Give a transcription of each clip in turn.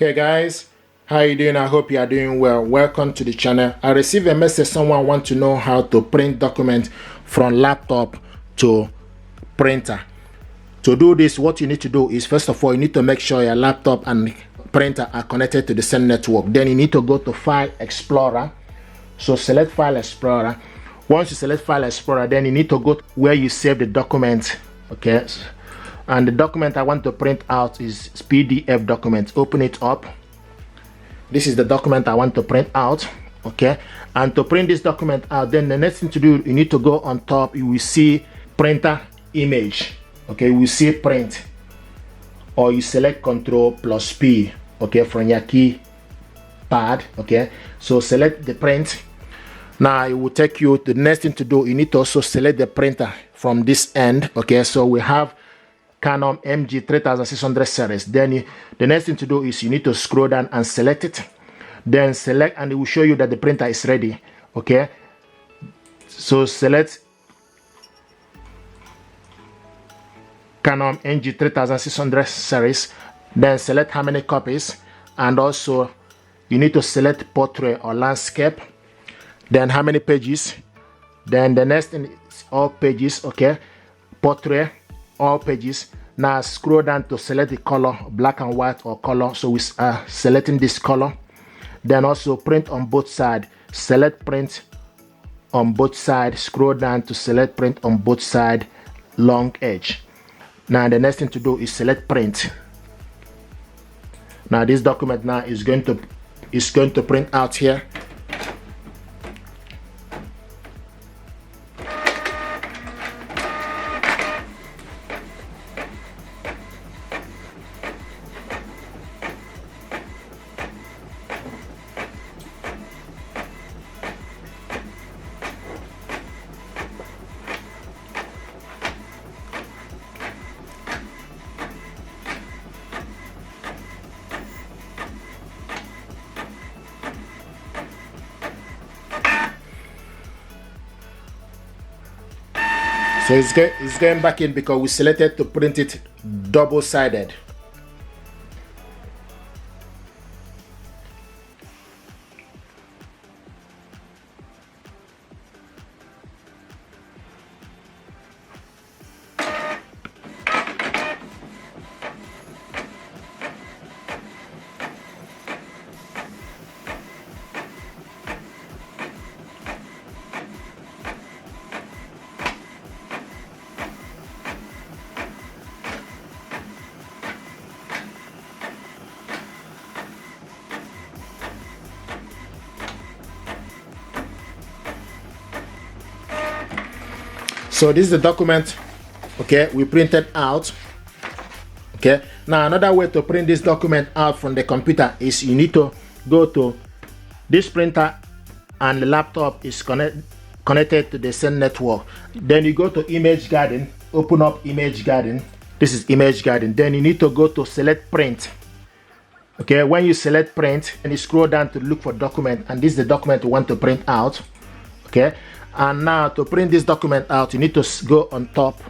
Hey guys, how you doing? I hope you are doing well. Welcome to the channel. I received a message, someone want to know how to print document from laptop to printer. To do this, what you need to do is, first of all, you need to make sure your laptop and printer are connected to the same network. Then you need to go to File Explorer. So select File Explorer. Once you select File Explorer, then you need to go where you save the document. Okay, and the document I want to print out is PDF document. Open it up. This is the document I want to print out. Okay, and to print this document out, then the next thing to do, you need to go on top. You will see printer image. Okay, you will see print, or you select Ctrl+P. Okay, from your keypad. Okay, so select the print. Now it will take you to the next thing to do. You need to also select the printer from this end. Okay, so we have Canon MG3600 series. Then the next thing to do is you need to scroll down and select it. Then select, and it will show you that the printer is ready. Okay, so select Canon MG3600 series. Then select how many copies, and also you need to select portrait or landscape. Then how many pages. Then the next thing is all pages. Okay, portrait, all pages. Now scroll down to select the color, black and white or color. So we are selecting this color. Then also print on both sides. Select print on both sides. Scroll down to select print on both sides, long edge. Now the next thing to do is select print. Now this document now is going to print out here. So it's going back in because we selected to print it double-sided. So this is the document, okay, we printed out. Okay, now another way to print this document out from the computer is you need to go to this printer, and the laptop is connected to the same network. Then you go to Image Garden, open up Image Garden. This is Image Garden. Then you need to go to select print. Okay, when you select print, and you scroll down to look for document, and this is the document you want to print out. Okay, and now to print this document out, you need to go on top.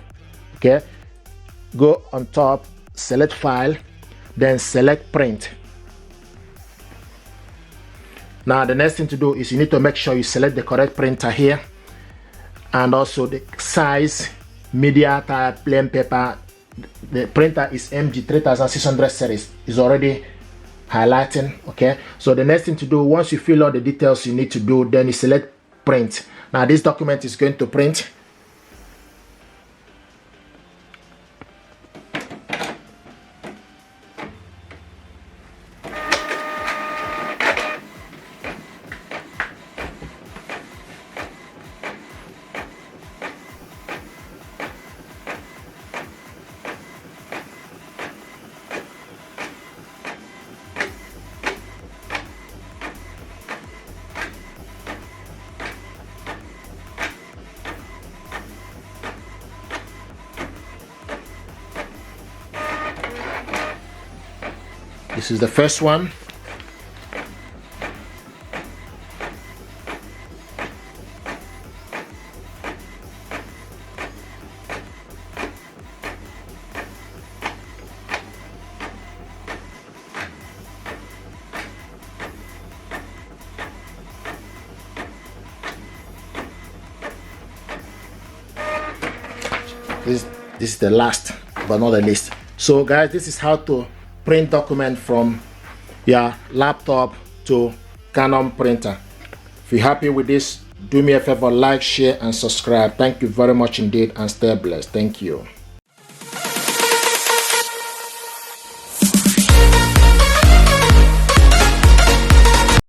Okay, go on top, select file, then select print. Now the next thing to do is you need to make sure you select the correct printer here, and also the size, media type, plain paper. The printer is MG3600 series, is already highlighting. Okay, so the next thing to do, once you fill all the details you need to do, then you select print. Now this document is going to print. This is the first one. this is the last but not the least. So guys, this is how to print document from your laptop to Canon printer. If you're happy with this, do me a favor, like, share and subscribe. Thank you very much indeed, and stay blessed. Thank you.